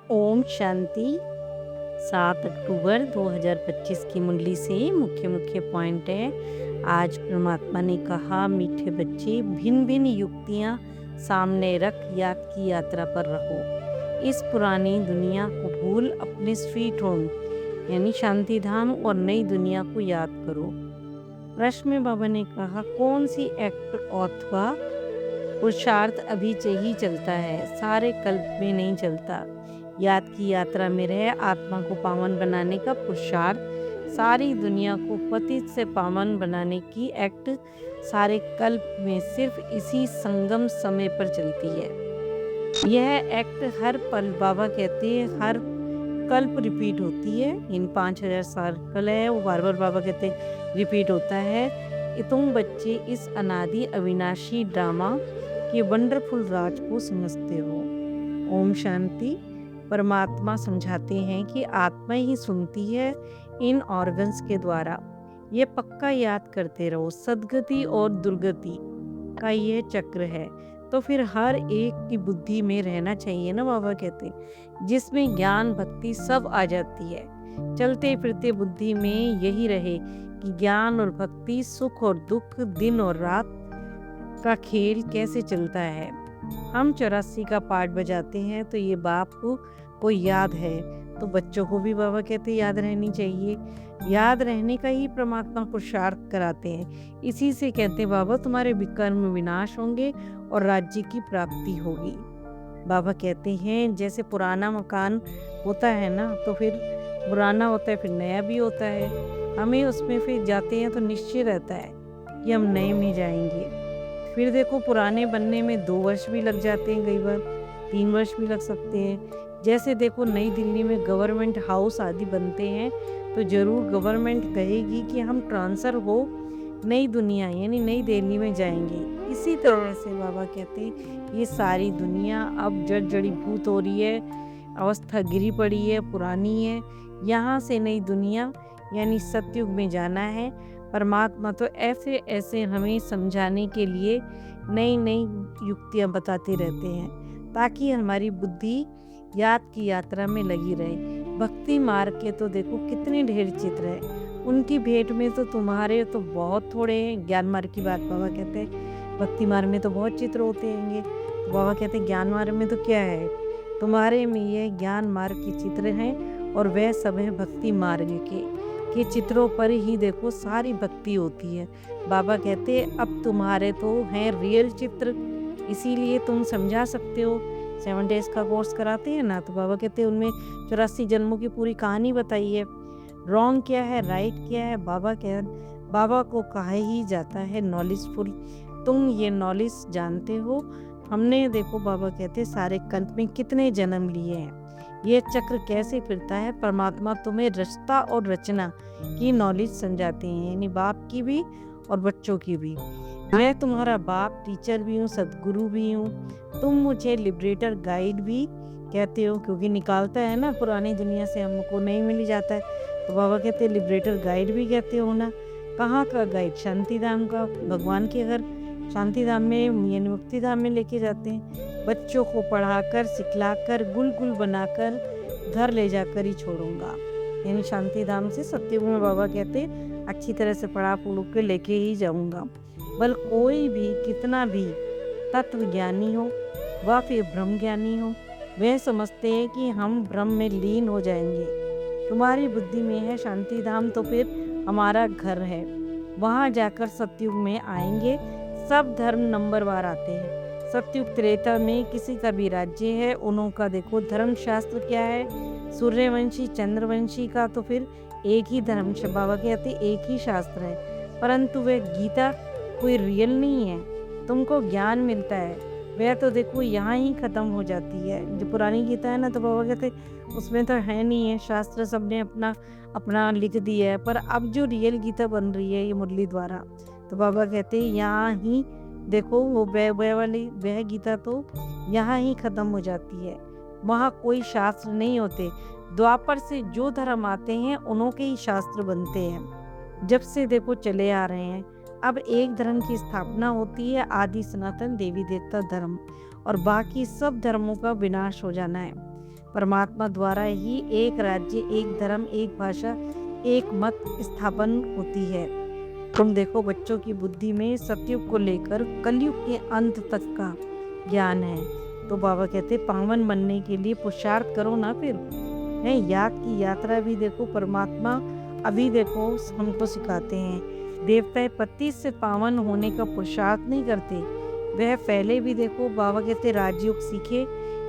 ओम शांति। 7 अक्टूबर 2025 की मुरली से मुख्य मुख्य पॉइंट है। आज परमात्मा ने कहा, मीठे बच्चे, भिन्न भिन्न युक्तियाँ सामने रख याद की यात्रा पर रहो। इस पुरानी दुनिया को भूल अपने स्वीट होम यानी शांति धाम और नई दुनिया को याद करो। प्रश्न में बाबा ने कहा, कौन सी एक्ट अथवा पुरुषार्थ अभी ही चलता है, सारे कल्प में नहीं चलता। याद की यात्रा में रहे आत्मा को पावन बनाने का पुरुषार्थ, सारी दुनिया को पतित से पावन बनाने की एक्ट सारे कल्प में सिर्फ इसी संगम समय पर चलती है। यह एक्ट हर पल, बाबा कहते हैं, हर कल्प रिपीट होती है। इन 5000 सर्कल है, वो बार बार बाबा कहते हैं रिपीट होता है। तुम बच्चे इस अनादि अविनाशी ड्रामा के वंडरफुल राज को समझते हो। ओम शांति। परमात्मा समझाते हैं कि आत्मा ही सुनती है इन ऑर्गन्स के द्वारा। ये पक्का याद करते रहो, सदगति और दुर्गति का यह चक्र है। तो फिर हर एक की बुद्धि में रहना चाहिए ना, बाबा कहते, जिसमें ज्ञान भक्ति सब आ जाती है। चलते फिरते बुद्धि में यही रहे कि ज्ञान और भक्ति, सुख और दुख, दिन और रात का खेल कैसे चलता है। हम 84 का पाठ बजाते हैं तो ये बाप को याद है, तो बच्चों को भी बाबा कहते याद रहनी चाहिए। याद रहने का ही परमात्मा पुरुषार्थ कराते हैं। इसी से कहते बाबा, तुम्हारे विकर्म विनाश होंगे और राज्य की प्राप्ति होगी। बाबा कहते हैं जैसे पुराना मकान होता है ना, तो फिर पुराना होता है, फिर नया भी होता है। हमें उसमें फिर जाते हैं तो निश्चय रहता है कि हम नए में जाएंगे। फिर देखो, पुराने बनने में 2 वर्ष भी लग जाते हैं, कई बार 3 वर्ष भी लग सकते हैं। जैसे देखो, नई दिल्ली में गवर्नमेंट हाउस आदि बनते हैं तो ज़रूर गवर्नमेंट कहेगी कि हम ट्रांसफ़र हो नई दुनिया यानी नई दिल्ली में जाएंगे। इसी तरह से बाबा कहते हैं ये सारी दुनिया अब जड़ीभूत हो रही है, अवस्था गिरी पड़ी है, पुरानी है। यहाँ से नई दुनिया यानी सतयुग में जाना है। परमात्मा तो ऐसे ऐसे हमें समझाने के लिए नई नई युक्तियाँ बताते रहते हैं ताकि हमारी बुद्धि याद की यात्रा में लगी रहे। भक्ति मार्ग के तो देखो कितने ढेर चित्र हैं, उनकी भेंट में तो तुम्हारे तो बहुत थोड़े हैं। ज्ञान मार्ग की बात बाबा कहते हैं, भक्ति मार्ग में तो बहुत चित्र होते हैंगे। तो बाबा कहते हैं ज्ञान मार्ग में तो क्या है, तुम्हारे में ये ज्ञान मार्ग के चित्र हैं और वह सब है भक्ति मार्ग के चित्रों पर ही देखो सारी भक्ति होती है। बाबा कहते हैं अब तुम्हारे तो हैं रियल चित्र, इसीलिए तुम समझा सकते हो। 7 डेज का कोर्स कराते हैं ना, तो बाबा कहते हैं उनमें 84 जन्मों की पूरी कहानी बताई है। रॉन्ग क्या है, राइट क्या है, बाबा को कहा ही जाता है नॉलेजफुल। तुम ये नॉलेज जानते हो। हमने देखो बाबा कहते सारे कल्प में कितने जन्म लिए हैं, ये चक्र कैसे फिरता है। परमात्मा तुम्हें रचता और रचना की नॉलेज समझाते हैं, यानी बाप की भी और बच्चों की भी। मैं तुम्हारा बाप, टीचर भी हूँ, सदगुरु भी हूँ। तुम मुझे लिबरेटर गाइड भी कहते हो, क्योंकि निकालता है ना पुरानी दुनिया से, हमको नहीं मिल जाता है। तो बाबा कहते हैं लिबरेटर गाइड भी कहते हो ना। कहाँ का गाइड? शांति धाम का। भगवान के घर शांति धाम में यानी मुक्ति धाम में लेके जाते हैं। बच्चों को पढ़ाकर, सिखलाकर, गुल बनाकर घर ले जाकर ही छोड़ूंगा, यानी शांति धाम से सत्ययुग में बाबा कहते अच्छी तरह से पढ़ा पुढ़ के लेके ही जाऊंगा। बल कोई भी कितना भी तत्व ज्ञानी हो व फिर ब्रह्म ज्ञानी हो, वह समझते हैं कि हम ब्रह्म में लीन हो जाएंगे। तुम्हारी बुद्धि में है शांति धाम, तो फिर हमारा घर है, वहाँ जाकर सतयुग में आएंगे। सब धर्म नंबरवार आते हैं। सतयुग त्रेता में किसी का भी राज्य है, उनका देखो धर्म शास्त्र क्या है, सूर्यवंशी चंद्रवंशी का तो फिर एक ही धर्म, बाबा कहते एक ही शास्त्र है। परंतु वह गीता कोई रियल नहीं है, तुमको ज्ञान मिलता है, वह तो देखो यहाँ ही ख़त्म हो जाती है। जो पुरानी गीता है ना, तो बाबा कहते उसमें तो है नहीं है, शास्त्र सबने अपना अपना लिख दिया है। पर अब जो रियल गीता बन रही है ये मुरली द्वारा, तो बाबा कहते हैं यहाँ ही देखो वो वह वाली वह गीता तो यहाँ ही ख़त्म हो जाती है, वहाँ कोई शास्त्र नहीं होते। द्वापर से जो धर्म आते हैं उन्हों के ही शास्त्र बनते हैं, जब से देखो चले आ रहे हैं। अब एक धर्म की स्थापना होती है, आदि सनातन देवी देवता धर्म, और बाकी सब धर्मों का विनाश हो जाना है। परमात्मा द्वारा ही एक राज्य, एक धर्म, एक भाषा, एक मत स्थापन होती है। तुम देखो बच्चों की बुद्धि में सतयुग को लेकर कलयुग के अंत तक का ज्ञान है। तो बाबा कहते पावन बनने के लिए पुरुषार्थ करो ना, फिर है याद की यात्रा भी देखो परमात्मा अभी देखो हमको सिखाते हैं। देवता पति से पावन होने का पुरुषार्थ नहीं करते, वह पहले भी देखो बाबा कहते राजयोग सीखे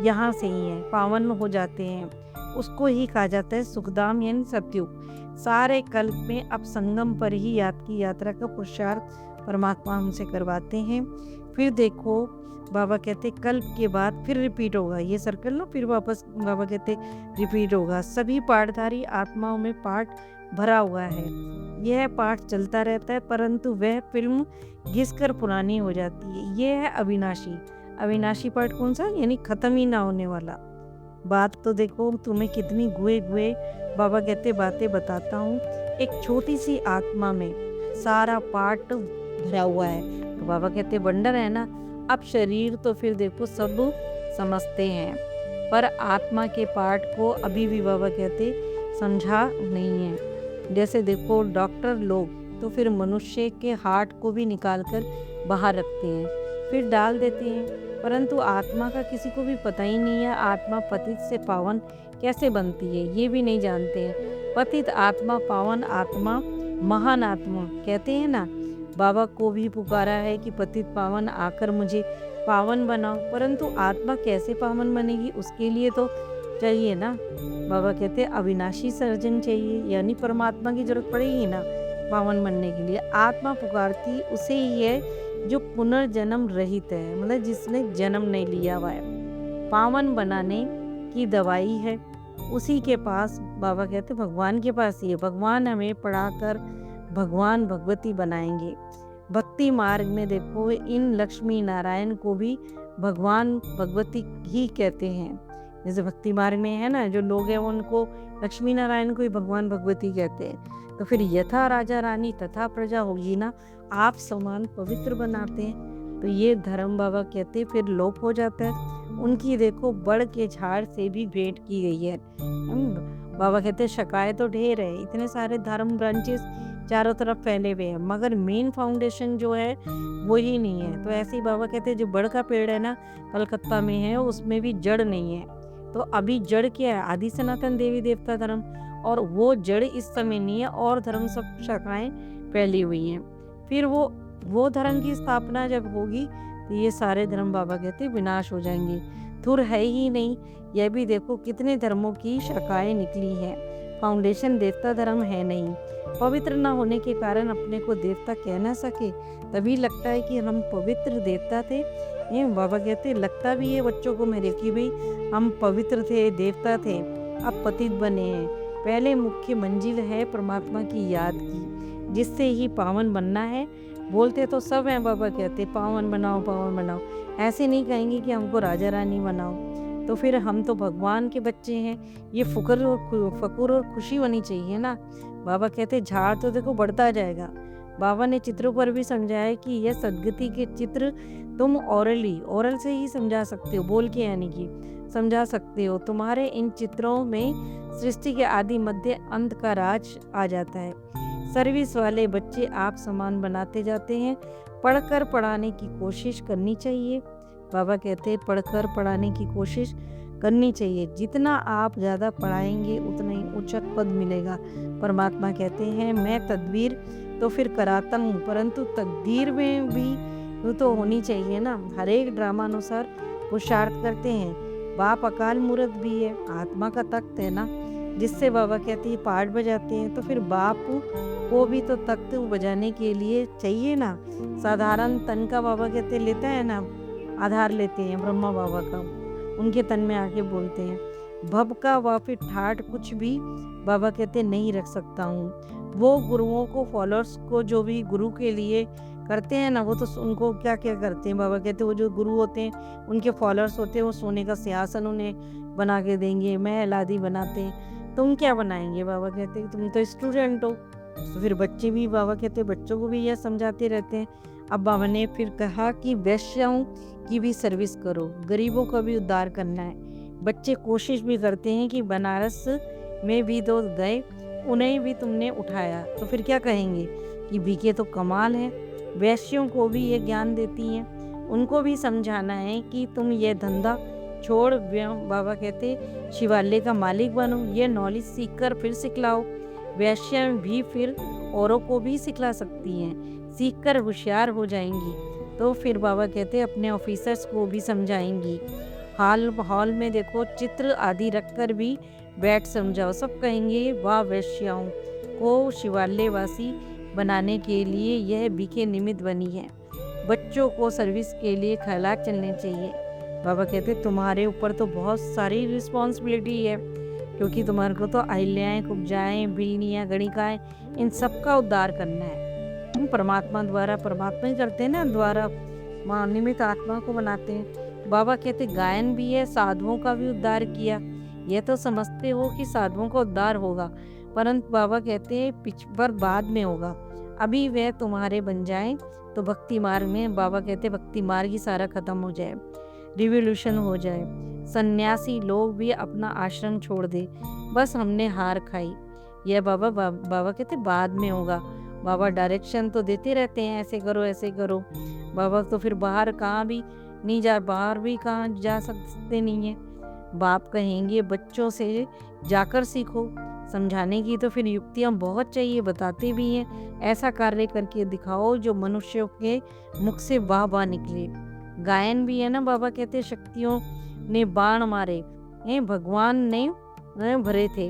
यहाँ से ही है, पावन हो जाते हैं। उसको ही कहा जाता है सुखधाम यानी सतयुग। सारे कल्प में अब संगम पर ही याद की यात्रा का पुरुषार्थ परमात्मा हमसे करवाते हैं। फिर देखो बाबा कहते कल्प के बाद फिर रिपीट होगा ये सर्कल ना, फिर वापस बाबा कहते रिपीट होगा। सभी पाठधारी आत्माओं में पाठ भरा हुआ है, यह पाठ चलता रहता है, परंतु वह फिल्म घिसकर पुरानी हो जाती है। यह है अविनाशी। अविनाशी पाठ कौन सा, यानी खत्म ही ना होने वाला। बात तो देखो तुम्हें कितनी गुए गुए बाबा कहते बातें बताता हूँ। एक छोटी सी आत्मा में सारा पाठ भरा हुआ है। तो बाबा कहते बंडर है ना, अब शरीर तो फिर देखो सब समझते हैं, पर आत्मा के पाठ को अभी भी बाबा कहते समझा नहीं है। जैसे देखो डॉक्टर लोग तो फिर मनुष्य के हार्ट को भी निकाल कर बाहर रखते हैं, फिर डाल देते हैं, परंतु आत्मा का किसी को भी पता ही नहीं है। आत्मा पतित से पावन कैसे बनती है ये भी नहीं जानते हैं। पतित आत्मा, पावन आत्मा, महान आत्मा कहते हैं ना। बाबा को भी पुकारा है कि पतित पावन आकर मुझे पावन बनाओ, परंतु आत्मा कैसे पावन बनेगी, उसके लिए तो चाहिए ना। बाबा कहते हैं अविनाशी सर्जन चाहिए, यानी परमात्मा की जरूरत पड़ेगी ना पावन बनने के लिए। आत्मा पुकारती उसे ही है जो पुनर्जन्म रहित है, मतलब जिसने जन्म नहीं लिया हुआ है। पावन बनाने की दवाई है उसी के पास। बाबा कहते भगवान के पास ही है। भगवान हमें पढ़ाकर भगवान भगवती बनाएंगे। भक्ति मार्ग में देखो इन लक्ष्मी नारायण को भी भगवान भगवती ही कहते हैं। जैसे भक्ति मार्ग में है ना जो लोग हैं उनको लक्ष्मी नारायण को ही भगवान भगवती कहते हैं। तो फिर यथा राजा रानी तथा प्रजा होगी ना, आप समान पवित्र बनाते हैं। तो ये धर्म बाबा कहते फिर लोप हो जाता है। उनकी देखो बड़ के झाड़ से भी भेंट की गई है। बाबा कहते शिकायत तो ढेर है, इतने सारे धर्म ब्रांचेस चारों तरफ फैले हुए हैं, मगर मेन फाउंडेशन जो है वो ही नहीं है। तो ऐसे ही बाबा कहते हैं जो बड़ का पेड़ है ना कलकत्ता में है, उसमें भी जड़ नहीं है। तो अभी जड़ क्या है, आदि सनातन देवी देवता धर्म, और वो जड़ इस समय नहीं है, और धर्म सब शाखाएं फैली हुई हैं। फिर वो धर्म की स्थापना जब होगी तो ये सारे धर्म बाबा कहते विनाश हो जाएंगे। धुर है ही नहीं। यह भी देखो कितने धर्मों की शाखाएं निकली हैं, फाउंडेशन देवता धर्म है नहीं। पवित्र न होने के कारण अपने को देवता कह ना सके, तभी लगता है कि हम पवित्र देवता थे। ये बाबा कहते लगता भी है बच्चों को मेरे कि भाई हम पवित्र थे, देवता थे, अब पतित बने हैं। पहले मुख्य मंजिल है परमात्मा की याद की, जिससे ही पावन बनना है। बोलते तो सब हैं, बाबा कहते पावन बनाओ पावन बनाओ, ऐसे नहीं कहेंगे कि हमको राजा रानी बनाओ। तो फिर हम तो भगवान के बच्चे हैं, ये फकुर और खुशी होनी चाहिए ना। बाबा कहते झाड़ तो देखो बढ़ता जाएगा। बाबा ने चित्रों पर भी समझाया कि यह सदगति के चित्र तुम ओरल से ही समझा सकते हो, बोल के यानी कि समझा सकते हो। तुम्हारे इन चित्रों में सृष्टि के आदि मध्य अंत का राज आ जाता है। सर्विस वाले बच्चे आप समान बनाते जाते हैं। पढ़कर पढ़ाने की कोशिश करनी चाहिए। बाबा कहते हैं पढ़कर पढ़ाने की कोशिश करनी चाहिए। जितना आप ज़्यादा पढ़ाएंगे उतना ही उच्च पद मिलेगा। परमात्मा कहते हैं मैं तदबीर तो फिर कराता हूँ, परंतु तकदीर में भी तो होनी चाहिए ना। हर एक ड्रामा अनुसार पुरुषार्थ करते हैं। बाप अकाल मूर्त भी है, आत्मा का तख्त है ना, जिससे बाबा कहते हैं पाठ बजाते हैं। तो फिर बाप को भी तो तख्त बजाने के लिए चाहिए ना। साधारण तन का बाबा कहते लेता है ना, आधार लेते हैं ब्रह्मा बाबा का, उनके तन में आके बोलते हैं। भव का व फिर ठाठ कुछ भी बाबा कहते नहीं रख सकता हूँ। वो गुरुओं को, फॉलोअर्स को, जो भी गुरु के लिए करते हैं ना, वो तो उनको क्या क्या करते हैं। बाबा कहते वो जो गुरु होते हैं उनके फॉलोअर्स होते हैं, वो सोने का सिंहासन उन्हें बना के देंगे, महल आदि बनाते हैं। तुम क्या बनाएंगे? बाबा कहते तुम तो स्टूडेंट हो। तो फिर बच्चे भी बाबा कहते बच्चों को भी यह समझाते रहते हैं। अब बाबा ने फिर कहा कि वैश्याओं की भी सर्विस करो, गरीबों का भी उद्धार करना है। बच्चे कोशिश भी करते हैं कि बनारस में भी तो गए, उन्हें भी तुमने उठाया, तो फिर क्या कहेंगे कि बीके तो कमाल है। वैश्यों को भी ये ज्ञान देती हैं, उनको भी समझाना है कि तुम ये धंधा छोड़ बाबा कहते शिवालय का मालिक बनो, ये नॉलेज सीख कर फिर सिखलाओ। वैश्य भी फिर औरों को भी सिखला सकती हैं, सीख कर होशियार हो जाएंगी, तो फिर बाबा कहते अपने ऑफिसर्स को भी समझाएंगी। हॉल में देखो चित्र आदि रखकर भी बैठ समझाओ, सब कहेंगे वाह, वैश्याओं को शिवालयवासी बनाने के लिए यह बीके निमित्त बनी है। बच्चों को सर्विस के लिए ख्याल चलने चाहिए। बाबा कहते तुम्हारे ऊपर तो बहुत सारी रिस्पॉन्सिबिलिटी है, क्योंकि तुम्हारे को तो अहिल्याएं, कुब्जाएं, बिल्लियाँ, गणिकाएं, इन सब का उद्धार करना है। तुम परमात्मा द्वारा, परमात्मा ही करते हैं ना, द्वारा निमित्त आत्मा को बनाते हैं। बाबा कहते गायन भी है, साधुओं का भी उद्धार किया। यह तो समझते हो कि साधुओं का उद्धार होगा, परंतु बाबा कहते पर बाद में होगा। अभी वह तुम्हारे बन जाए तो भक्ति मार्ग में, बाबा कहते भक्ति मार्ग ही सारा खत्म हो जाए, रिवॉल्यूशन हो जाए, सन्यासी लोग भी अपना आश्रम छोड़ दे, बस हमने हार खाई। यह बाबा कहते बाद में होगा। बाबा डायरेक्शन तो देते रहते हैं, ऐसे करो ऐसे करो। बाबा तो फिर बाहर कहाँ भी नहीं जा, बाहर भी कहाँ जा सकते नहीं है। बाप कहेंगे बच्चों से जाकर सीखो, समझाने की तो फिर युक्तियाँ बहुत चाहिए, बताते भी हैं। ऐसा कार्य करके दिखाओ जो मनुष्यों के मुख से वाह वाह निकले। गायन भी है ना, बाबा कहते शक्तियों ने बाण मारे हैं, भगवान ने भरे थे।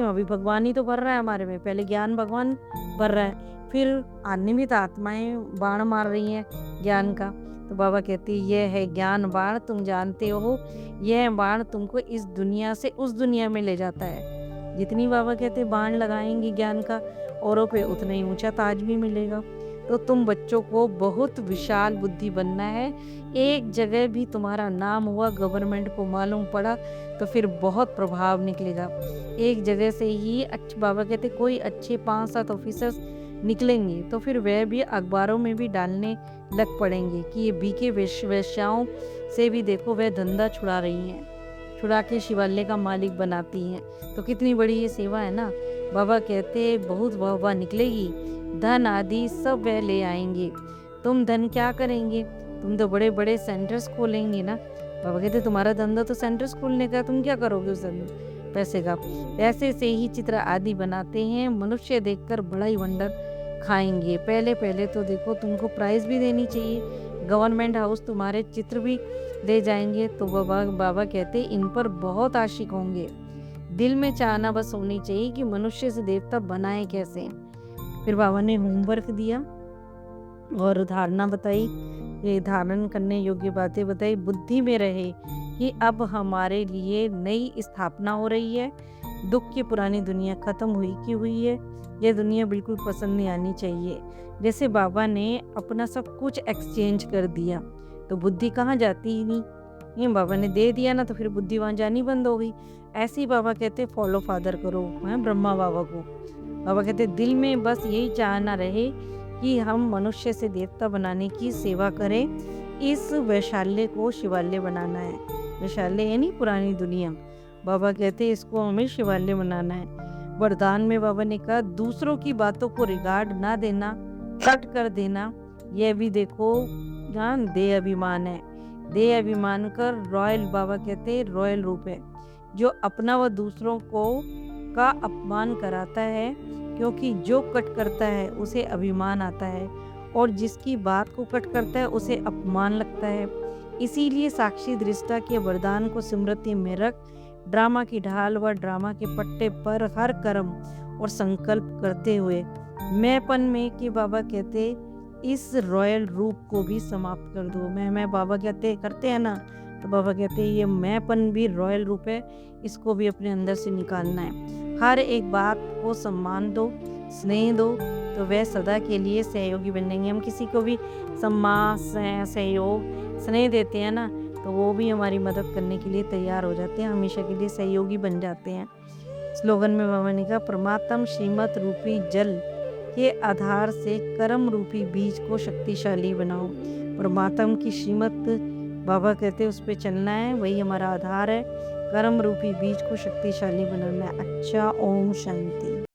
अभी भगवान ही तो भर रहा है हमारे में, पहले ज्ञान भगवान भर रहा है, फिर अनियमित आत्माएं बाण मार रही हैं ज्ञान का। तो बाबा कहते यह है ज्ञान बाण, तुम जानते हो यह बाण तुमको इस दुनिया से उस दुनिया में ले जाता है। जितनी बाबा कहते बाण लगाएंगे ज्ञान का, औरों पे उतना ही ऊंचा ताज भी मिलेगा। तो तुम बच्चों को बहुत विशाल बुद्धि बनना है। एक जगह भी तुम्हारा नाम हुआ, गवर्नमेंट को मालूम पड़ा, तो फिर बहुत प्रभाव निकलेगा। एक जगह से ही बाबा कहते कोई अच्छे 5-7 ऑफिसर्स निकलेंगे, तो फिर वह भी अखबारों में भी डालने लग पड़ेंगे कि ये बीके वेश्याओं से भी देखो वह धंधा छुड़ा रही हैं, छुड़ा के शिवालय का मालिक बनाती हैं। तो कितनी बड़ी ये सेवा है ना। बाबा कहते बहुत वाह निकलेगी, धन आदि सब वह ले आएंगे। तुम धन क्या करेंगे, तुम तो बड़े बड़े सेंटर्स खोलेंगे ना। बाबा कहते तुम्हारा धंधा तो सेंटर्स खोलने का, तुम क्या करोगे उस पैसे का। पैसे से ही चित्र आदि बनाते हैं, मनुष्य देखकर बड़ा ही वंडर खाएंगे। पहले पहले तो देखो तुमको प्राइज भी देनी चाहिए, गवर्नमेंट हाउस तुम्हारे चित्र भी ले जाएंगे। तो बाबा कहते इन पर बहुत आशिक होंगे। दिल में चाहना बस होनी चाहिए कि मनुष्य से देवता बनाए कैसे। फिर बाबा ने होमवर्क दिया और धारणा बताई, ये धारण करने योग्य बातें बताई। बुद्धि में रहे कि अब हमारे लिए नई स्थापना हो रही है, दुख की पुरानी दुनिया खत्म हुई की हुई है, यह दुनिया बिल्कुल पसंद नहीं आनी चाहिए। जैसे बाबा ने अपना सब कुछ एक्सचेंज कर दिया, तो बुद्धि कहाँ जाती ही नहीं। ये बाबा ने दे दिया ना, तो फिर बुद्धि वहाँ जानी बंद हो गई। ऐसे ही बाबा कहते फॉलो फादर करो, ब्रह्मा बाबा को। बाबा कहते दिल में बस यही चाहना रहे कि हम मनुष्य से देवता बनाने की सेवा करें। इस वैशाल्य को शिवालय बनाना है। वैशाल्य यानी पुरानी दुनिया। बाबा कहते इसको हमें शिवालय बनाना है। वरदान में बाबा ने कहा दूसरों की बातों को रिगार्ड ना देना, कट कर देना, यह भी देखो ज्ञान देह अभिमान है। देह अभिमान कर रॉयल, बाबा कहते रॉयल रूप है, जो अपना व दूसरों को का अपमान कराता है, क्योंकि जो कट करता है उसे अभिमान आता है और जिसकी बात को कट करता है उसे अपमान लगता है। इसीलिए साक्षी दृष्टा के वरदान को स्मृति में रख ड्रामा की ढाल व ड्रामा के पट्टे पर हर कर्म और संकल्प करते हुए मैंपन में कि बाबा कहते इस रॉयल रूप को भी समाप्त कर दो। मैं बाबा कहते करते हैं ना, तो बाबा कहते हैं ये मैंपन भी रॉयल रूप है, इसको भी अपने अंदर से निकालना है। हर एक बात को सम्मान दो, स्नेह दो, तो वह सदा के लिए सहयोगी बनेंगे। हम किसी को भी सम्मान, सहयोग, स्नेह देते हैं ना, तो वो भी हमारी मदद करने के लिए तैयार हो जाते हैं, हमेशा के लिए सहयोगी बन जाते हैं। स्लोगन में बाबा ने कहा परमात्म श्रीमत रूपी जल के आधार से कर्म रूपी बीज को शक्तिशाली बनाओ। परमात्म की श्रीमत बाबा कहते उस पर चलना है, वही हमारा आधार है। कर्म रूपी बीज को शक्तिशाली बनाना है। अच्छा, ओम शांति।